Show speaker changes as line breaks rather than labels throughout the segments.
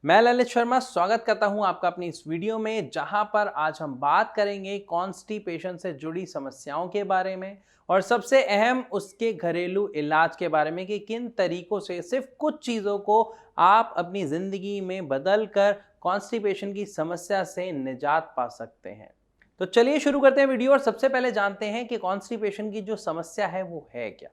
मैं ललित शर्मा स्वागत करता हूं आपका अपनी इस वीडियो में, जहां पर आज हम बात करेंगे कॉन्स्टिपेशन से जुड़ी समस्याओं के बारे में और सबसे अहम उसके घरेलू इलाज के बारे में कि किन तरीकों से सिर्फ कुछ चीज़ों को आप अपनी ज़िंदगी में बदल कर कॉन्स्टिपेशन की समस्या से निजात पा सकते हैं। तो चलिए शुरू करते हैं वीडियो और सबसे पहले जानते हैं कि कॉन्स्टिपेशन की जो समस्या है वो है क्या।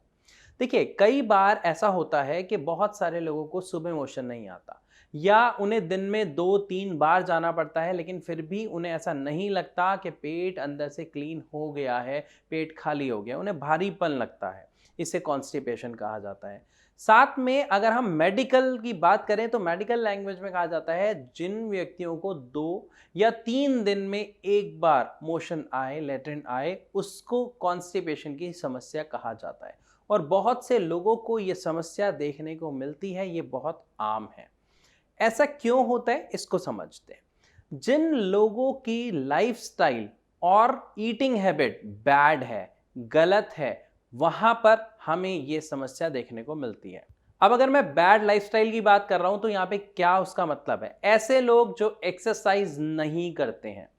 देखिए, कई बार ऐसा होता है कि बहुत सारे लोगों को सुबह मोशन नहीं आता या उन्हें दिन में 2-3 बार जाना पड़ता है, लेकिन फिर भी उन्हें ऐसा नहीं लगता कि पेट अंदर से क्लीन हो गया है, पेट खाली हो गया, उन्हें भारीपन लगता है। इसे कॉन्स्टिपेशन कहा जाता है। साथ में अगर हम मेडिकल की बात करें तो मेडिकल लैंग्वेज में कहा जाता है जिन व्यक्तियों को 2 या 3 दिन में एक बार मोशन आए, लैट्रिन आए, उसको कॉन्स्टिपेशन की समस्या कहा जाता है। और बहुत से लोगों को ये समस्या देखने को मिलती है, ये बहुत आम है। ऐसा क्यों होता है, इसको समझते हैं। जिन लोगों की लाइफस्टाइल और ईटिंग हैबिट बैड है, गलत है, वहां पर हमें ये समस्या देखने को मिलती है। अब अगर मैं बैड लाइफस्टाइल की बात कर रहा हूं तो यहां पे क्या उसका मतलब है? ऐसे लोग जो एक्सरसाइज नहीं करते हैं।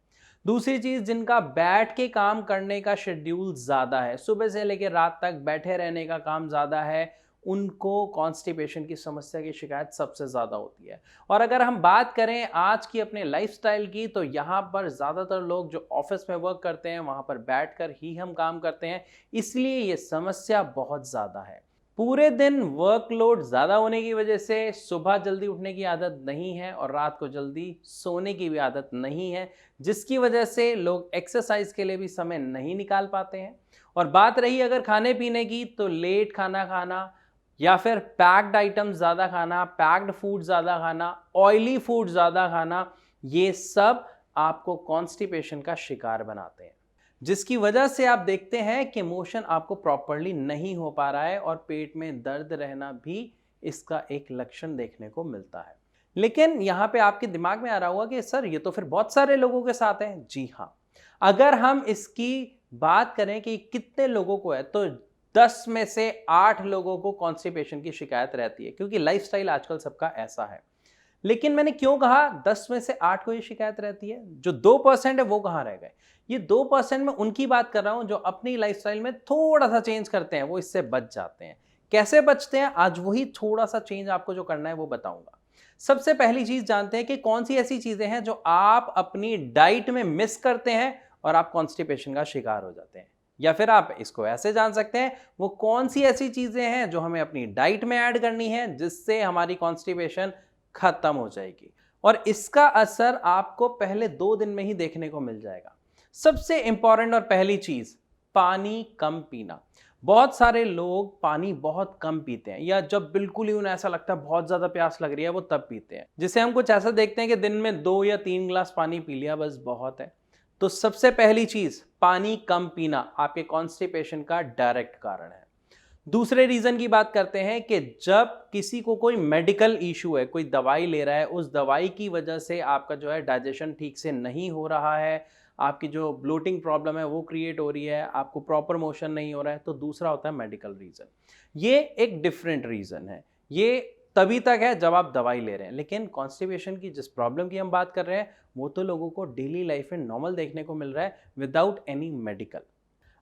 दूसरी चीज, जिनका बैठ के काम करने का शेड्यूल ज्यादा है, सुबह से लेकर रात तक बैठे रहने का काम ज्यादा है, उनको कॉन्स्टिपेशन की समस्या की शिकायत सबसे ज़्यादा होती है। और अगर हम बात करें आज की अपने लाइफस्टाइल की, तो यहाँ पर ज़्यादातर लोग जो ऑफिस में वर्क करते हैं वहाँ पर बैठकर ही हम काम करते हैं, इसलिए ये समस्या बहुत ज़्यादा है। पूरे दिन वर्कलोड ज़्यादा होने की वजह से सुबह जल्दी उठने की आदत नहीं है और रात को जल्दी सोने की भी आदत नहीं है, जिसकी वजह से लोग एक्सरसाइज के लिए भी समय नहीं निकाल पाते हैं। और बात रही अगर खाने पीने की, तो लेट खाना खाना या फिर पैक्ड आइटम्स ज़्यादा खाना, पैक्ड फूड ज़्यादा खाना, ऑयली फूड ज़्यादा खाना, ये सब आपको कॉन्स्टिपेशन का शिकार बनाते हैं, जिसकी वजह से आप देखते हैं कि मोशन आपको प्रॉपरली नहीं हो पा रहा है और पेट में दर्द रहना भी इसका एक लक्षण देखने को मिलता है। लेकिन यहाँ पे आपके दिमाग में आ रहा होगा कि सर ये तो फिर बहुत सारे लोगों के साथ है। जी हाँ, अगर हम इसकी बात करें कि कितने लोगों को है, तो 10 में से 8 लोगों को कॉन्स्टिपेशन की शिकायत रहती है, क्योंकि लाइफस्टाइल आजकल सबका ऐसा है। लेकिन मैंने क्यों कहा 10 में से 8 को ये शिकायत रहती है? जो 2% है वो कहाँ रह गए? ये 2% में उनकी बात कर रहा हूं जो अपनी लाइफस्टाइल में थोड़ा सा चेंज करते हैं, वो इससे बच जाते हैं। कैसे बचते हैं, आज वही थोड़ा सा चेंज आपको जो करना है वो बताऊंगा। सबसे पहली चीज जानते हैं कि कौन सी ऐसी चीजें हैं जो आप अपनी डाइट में मिस करते हैं और आप कॉन्स्टिपेशन का शिकार हो जाते हैं। या फिर आप इसको ऐसे जान सकते हैं, वो कौन सी ऐसी चीजें हैं जो हमें अपनी डाइट में ऐड करनी है जिससे हमारी कॉन्स्टिपेशन खत्म हो जाएगी और इसका असर आपको पहले 2 दिन में ही देखने को मिल जाएगा। सबसे इंपॉर्टेंट और पहली चीज, पानी कम पीना। बहुत सारे लोग पानी बहुत कम पीते हैं, या जब बिल्कुल ही उन्हें ऐसा लगता है बहुत ज्यादा प्यास लग रही है वो तब पीते हैं, जिसे हम कुछ ऐसा देखते हैं कि दिन में 2 या 3 गिलास पानी पी लिया बस बहुत है। तो सबसे पहली चीज, पानी कम पीना आपके कॉन्स्टिपेशन का डायरेक्ट कारण है। दूसरे रीजन की बात करते हैं कि जब किसी को कोई मेडिकल इशू है, कोई दवाई ले रहा है, उस दवाई की वजह से आपका जो है डाइजेशन ठीक से नहीं हो रहा है, आपकी जो ब्लोटिंग प्रॉब्लम है वो क्रिएट हो रही है, आपको प्रॉपर मोशन नहीं हो रहा है, तो दूसरा होता है मेडिकल रीजन। ये एक डिफरेंट रीजन है, ये तभी तक है जब आप दवाई ले रहे हैं। लेकिन कॉन्स्टिपेशन की जिस प्रॉब्लम की हम बात कर रहे हैं वो तो लोगों को डेली लाइफ में नॉर्मल देखने को मिल रहा है विदाउट एनी मेडिकल।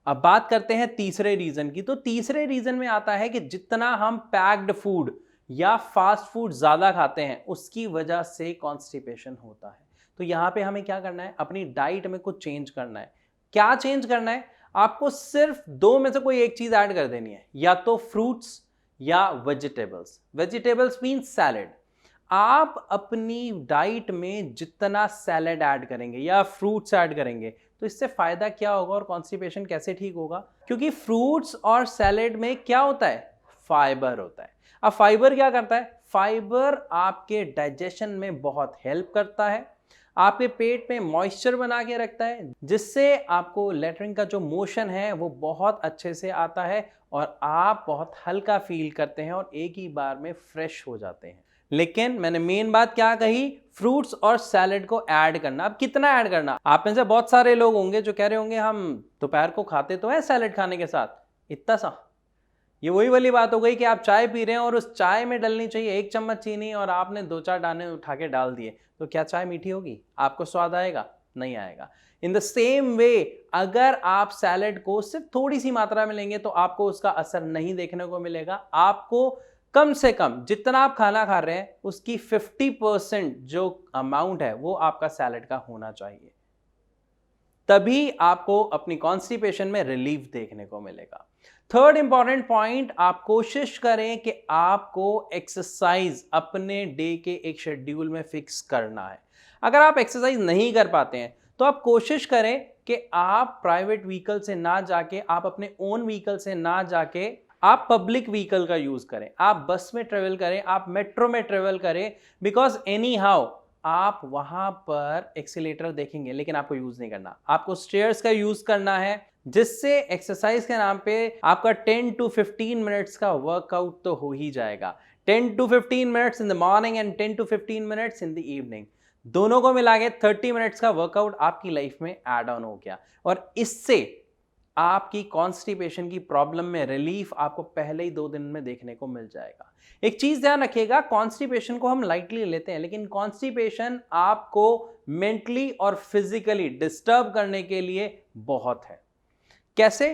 अब बात करते हैं तीसरे रीजन की। तो तीसरे रीजन में आता है कि जितना हम पैक्ड फूड या फास्ट फूड ज्यादा खाते हैं उसकी वजह से कॉन्स्टिपेशन होता है। तो यहां पे हमें क्या करना है, अपनी डाइट में कुछ चेंज करना है। क्या चेंज करना है? आपको सिर्फ 2 में से कोई एक चीज ऐड कर देनी है, या तो फ्रूट्स या वेजिटेबल्स। Vegetables mean salad. आप अपनी डाइट में जितना सैलेड ऐड करेंगे या फ्रूट्स ऐड करेंगे तो इससे फायदा क्या होगा और कॉन्स्टिपेशन कैसे ठीक होगा? क्योंकि फ्रूट्स और सैलेड में क्या होता है, फाइबर होता है। अब फाइबर क्या करता है? फाइबर आपके डाइजेशन में बहुत हेल्प करता है, आपके पेट में मॉइस्चर बना के रखता है, जिससे आपको लैट्रिन का जो मोशन है वो बहुत अच्छे से आता है और आप बहुत हल्का फील करते हैं और एक ही बार में फ्रेश हो जाते हैं। लेकिन मैंने मेन बात क्या कही, फ्रूट्स और सैलेड को ऐड करना। अब कितना ऐड करना? आप में से बहुत सारे लोग होंगे जो कह रहे होंगे हम दोपहर को खाते तो है सैलेड खाने के साथ, इतना सा। ये वही वाली बात हो गई कि आप चाय पी रहे हैं और उस चाय में डलनी चाहिए 1 चम्मच चीनी और आपने 2-4 दाने उठा के डाल दिए, तो क्या चाय मीठी होगी? आपको स्वाद आएगा? नहीं आएगा। इन द सेम वे अगर आप सैलेड को सिर्फ थोड़ी सी मात्रा में लेंगे तो आपको उसका असर नहीं देखने को मिलेगा। आपको कम से कम जितना आप खाना खा रहे हैं उसकी 50% जो अमाउंट है वो आपका सैलेड का होना चाहिए, तभी आपको अपनी कॉन्स्टिपेशन में रिलीफ देखने को मिलेगा। थर्ड इंपॉर्टेंट पॉइंट, आप कोशिश करें कि आपको एक्सरसाइज अपने डे के एक शेड्यूल में फिक्स करना है। अगर आप एक्सरसाइज नहीं कर पाते हैं तो आप कोशिश करें कि आप प्राइवेट व्हीकल से ना जाके, आप अपने ओन व्हीकल से ना जाके आप पब्लिक व्हीकल का यूज करें, आप बस में ट्रेवल करें, आप मेट्रो में ट्रेवल करें, बिकॉज एनी हाउ आप वहां पर एक्सीलेटर देखेंगे लेकिन आपको यूज नहीं करना, आपको स्टेयर्स का यूज करना है, जिससे एक्सरसाइज के नाम पे आपका 10 to 15 मिनट्स का वर्कआउट तो हो ही जाएगा। 10 to 15 minutes in the morning and 10 to 15 minutes in the evening, दोनों को मिला के 30 मिनट्स का वर्कआउट आपकी लाइफ में ऐड ऑन हो गया और इससे आपकी कॉन्स्टिपेशन की प्रॉब्लम में रिलीफ आपको पहले ही 2 दिन में देखने को मिल जाएगा। एक चीज ध्यान रखिएगा, कॉन्स्टिपेशन को हम लाइटली लेते हैं लेकिन कॉन्स्टिपेशन आपको मेंटली और फिजिकली डिस्टर्ब करने के लिए बहुत है। कैसे?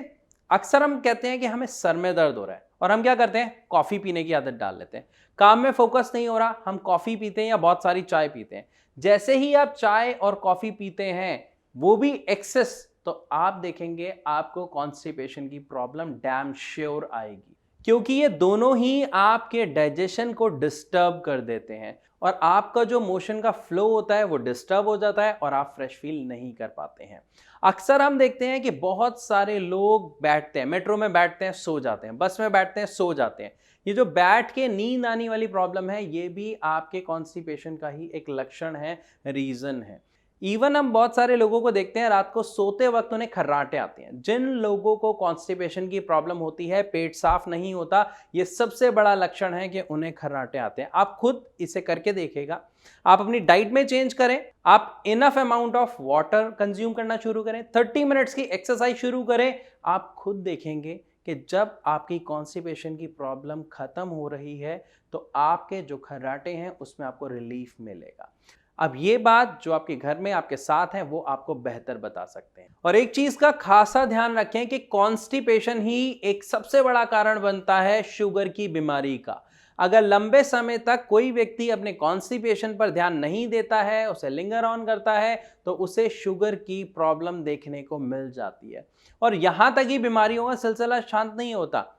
अक्सर हम कहते हैं कि हमें सर में दर्द हो रहा है और हम क्या करते हैं, कॉफी पीने की आदत डाल लेते हैं। काम में फोकस नहीं हो रहा, हम कॉफी पीते हैं या बहुत सारी चाय पीते हैं। जैसे ही आप चाय और कॉफी पीते हैं, वो भी एक्सेस, तो आप देखेंगे आपको कॉन्स्टिपेशन की प्रॉब्लम डैम श्योर आएगी, क्योंकि ये दोनों ही आपके डाइजेशन को डिस्टर्ब कर देते हैं और आपका जो मोशन का फ्लो होता है वो डिस्टर्ब हो जाता है और आप फ्रेश फील नहीं कर पाते हैं। अक्सर हम देखते हैं कि बहुत सारे लोग बैठते हैं, मेट्रो में बैठते हैं सो जाते हैं, बस में बैठते हैं सो जाते हैं। ये जो बैठ के नींद आने वाली प्रॉब्लम है, ये भी आपके कॉन्स्टिपेशन का ही एक लक्षण है, रीजन है। इवन हम बहुत सारे लोगों को देखते हैं रात को सोते वक्त उन्हें खर्राटे आते हैं। जिन लोगों को कॉन्स्टिपेशन की प्रॉब्लम होती है, पेट साफ नहीं होता, ये सबसे बड़ा लक्षण है कि उन्हें खर्राटे आते हैं। आप खुद इसे करके देखिएगा, आप अपनी डाइट में चेंज करें, आप enough amount of water consume करना शुरू करें, 30 मिनट्स की एक्सरसाइज शुरू करें, आप खुद देखेंगे कि जब आपकी कॉन्स्टिपेशन की प्रॉब्लम खत्म हो रही है तो आपके जो खर्राटे हैं उसमें आपको रिलीफ मिलेगा। अब ये बात जो आपके घर में आपके साथ है वो आपको बेहतर बता सकते हैं। और एक चीज का खासा ध्यान रखें कि कॉन्स्टिपेशन ही एक सबसे बड़ा कारण बनता है शुगर की बीमारी का। अगर लंबे समय तक कोई व्यक्ति अपने कॉन्स्टिपेशन पर ध्यान नहीं देता है, उसे लिंगर ऑन करता है, तो उसे शुगर की प्रॉब्लम देखने को मिल जाती है। और यहां तक ही बीमारियों का सिलसिला शांत नहीं होता।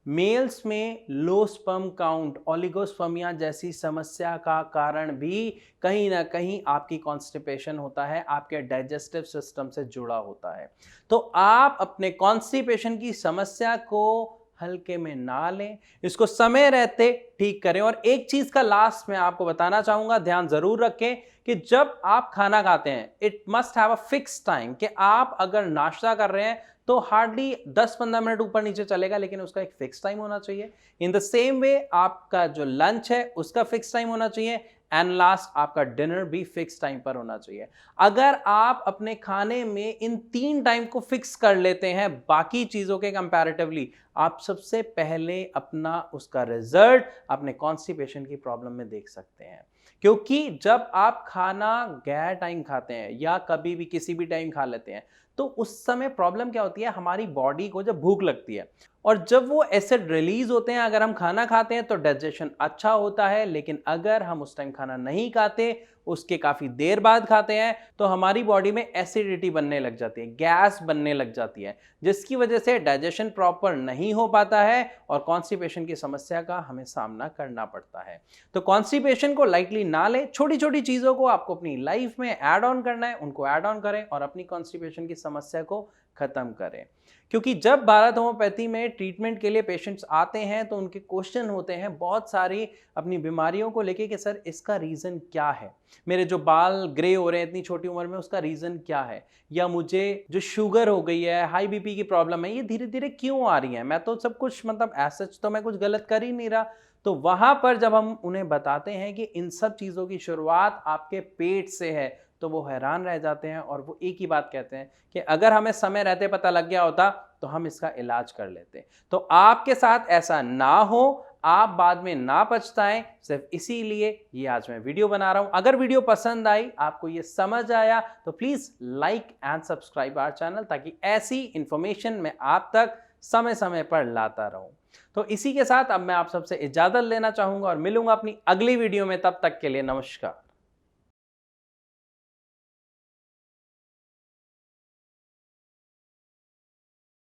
मेल्स में लो स्पर्म काउंट, ओलिगोस्पर्मिया जैसी समस्या का कारण भी कहीं ना कहीं आपकी कॉन्स्टिपेशन होता है, आपके डाइजेस्टिव सिस्टम से जुड़ा होता है। तो आप अपने कॉन्स्टिपेशन की समस्या को हल्के में ना लें, इसको समय रहते ठीक करें। और एक चीज का लास्ट में आपको बताना चाहूंगा, ध्यान जरूर रखें कि जब आप खाना खाते हैं, it must have a fix time, कि आप अगर नाश्ता कर रहे हैं तो हार्डली 10-15 मिनट ऊपर नीचे चलेगा, लेकिन उसका एक फिक्स टाइम होना चाहिए। इन द सेम वे आपका जो लंच है उसका फिक्स टाइम होना चाहिए एंड लास्ट आपका डिनर भी फिक्स टाइम पर होना चाहिए। अगर आप अपने खाने में इन 3 टाइम को फिक्स कर लेते हैं बाकी चीजों के कंपैरेटिवली, आप सबसे पहले अपना उसका रिजल्ट अपने कॉन्स्टिपेशन की प्रॉब्लम में देख सकते हैं। क्योंकि जब आप खाना गैर टाइम खाते हैं या कभी भी किसी भी टाइम खा लेते हैं, तो उस समय प्रॉब्लम क्या होती है, हमारी बॉडी को जब भूख लगती है और जब वो एसिड रिलीज होते हैं, अगर हम खाना खाते हैं तो डाइजेशन अच्छा होता है, लेकिन अगर हम उस टाइम खाना नहीं खाते, उसके काफी देर बाद खाते हैं, तो हमारी बॉडी में एसिडिटी बनने लग जाती है, गैस बनने लग जाती है, जिसकी वजह से डाइजेशन प्रॉपर नहीं हो पाता है और कॉन्स्टिपेशन की समस्या का हमें सामना करना पड़ता है। तो कॉन्स्टिपेशन को लाइटली ना लें, छोटी छोटी चीजों को आपको अपनी लाइफ में ऐड ऑन करना है, उनको ऐड ऑन करें और अपनी कॉन्स्टिपेशन की समस्या को खत्म करें। क्योंकि जब भारत होम्योपैथी में ट्रीटमेंट के लिए पेशेंट्स आते हैं तो उनके क्वेश्चन होते हैं बहुत सारी अपनी बीमारियों को लेके कि सर इसका रीज़न क्या है, मेरे जो बाल ग्रे हो रहे हैं इतनी छोटी उम्र में उसका रीज़न क्या है, या मुझे जो शुगर हो गई है, हाई बीपी की प्रॉब्लम है, ये धीरे धीरे क्यों आ रही है, मैं तो सब कुछ मतलब सच तो मैं कुछ गलत कर ही नहीं रहा। तो वहाँ पर जब हम उन्हें बताते हैं कि इन सब चीज़ों की शुरुआत आपके पेट से है, तो वो हैरान रह जाते हैं और वो एक ही बात कहते हैं कि अगर हमें समय रहते पता लग गया होता तो हम इसका इलाज कर लेते। तो आपके साथ ऐसा ना हो, आप बाद में ना पछताएं, सिर्फ इसीलिए ये आज मैं वीडियो बना रहा हूं। अगर वीडियो पसंद आई, आपको ये समझ आया, तो please like and subscribe our channel, ताकि ऐसी इंफॉर्मेशन मैं आप तक समय समय पर लाता रहूं। तो इसी के साथ अब मैं आप सबसे इजाजत लेना चाहूंगा और मिलूंगा अपनी अगली वीडियो में। तब तक के लिए नमस्कार।